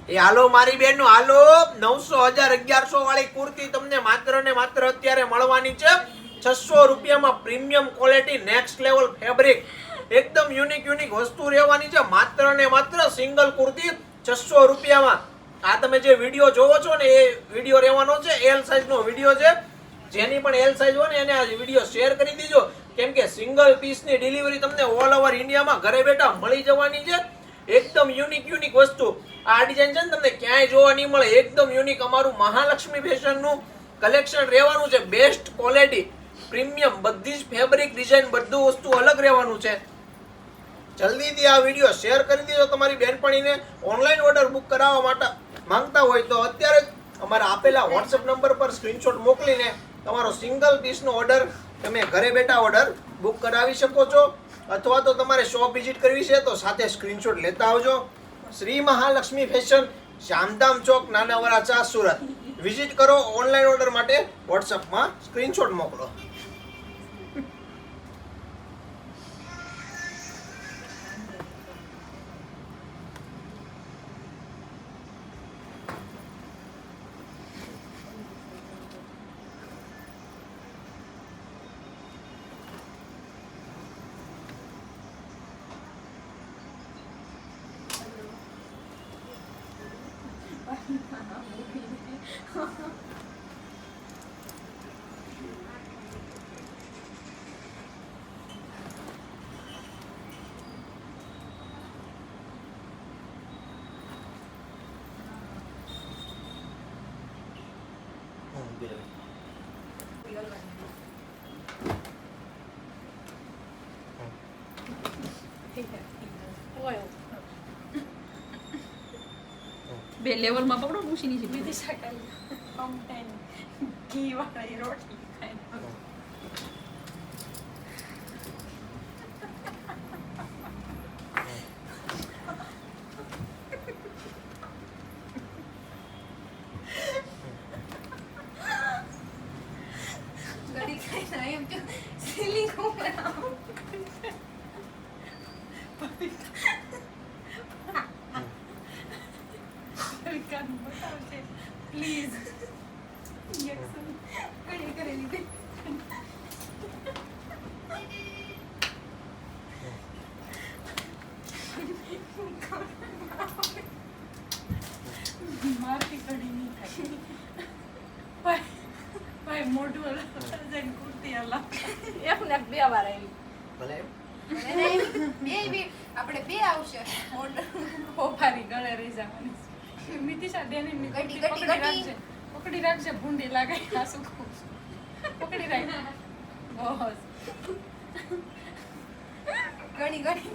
એ હાલો મારી બેન નું હાલો 900 1100 વાળી કુર્તી તમને માત્ર ને માત્ર અત્યારે મળવાની છે 600 રૂપિયામાં. Premium quality next level fabric એકદમ યુનિક વસ્તુ રહેવાની છે. માત્ર ને માત્ર સિંગલ કુર્તી 600 રૂપિયામાં. આ તમે જે વિડીયો જોવો છો ને એ વિડીયો રહેવાનો છે એલ સાઈઝ નો વિડીયો છે. જેની પણ એલ સાઈઝ હોય ને એને આ વિડીયો શેર કરી દીજો, કેમ કે સિંગલ પીસ ની ડિલિવરી તમને ઓલ ઓવર ઇન્ડિયામાં ઘરે બેઠા મળી જવાની છે. એકદમ યુનિક વસ્તુ. આ ડિઝાઇન છે ને તમને ક્યાંય જોવા નહીં મળે. એકદમ યુનિક અમારું મહાલક્ષ્મી ફેશન નું કલેક્શન રહેવાનું છે. બેસ્ટ ક્વોલિટી પ્રીમિયમ બધી જ ફેબ્રિક ડિઝાઇન બધું વસ્તુ અલગ રહેવાનું છે. જલ્દીથી આ વિડીયો શેર કરી દીધો. તમારી બેનપણીને ઓનલાઈન ઓર્ડર બુક કરાવવા માટે માંગતા હોય તો અત્યારે જ અમારા આપેલા વોટ્સએપ નંબર પર સ્ક્રીનશોટ મોકલીને તમારો સિંગલ પીસનો ઓર્ડર તમે ઘરે બેઠા ઓર્ડર બુક કરાવી શકો છો. અથવા તો તમારે શોપ વિઝિટ કરવી છે તો સાથે સ્ક્રીનશોટ લેતા આવજો. શ્રી મહાલક્ષ્મી ફેશન, શ્યામધામ ચોક, નાના વરાછા, સુરત. વિઝિટ કરો. ઓનલાઈન ઓર્ડર માટે વોટ્સએપમાં સ્ક્રીનશોટ મોકલો. બે લેવલ માં પકડો પૂછી નીચે બીજી શકાય કમ્પેન ઘી વાળી રોટલી ખાઈ ગડી ખાઈ એમ કે સીલિંગ ઉપર પ્લીઝ ઇન્જેક્શન કરી લીધે મારથી કડી નહીં થાય ભાઈ મોઢું અલગ કુર્તી અલગ એક ને બે વાર આવી ભલે આપણે બે આવશે ઓફારી ગળે રહી જવાની મિતિશા દેની ગટી, પકડી રાખજે ભૂંડી લાગે આ શું કહું પકડી રાખ બસ ઘણી ઘણી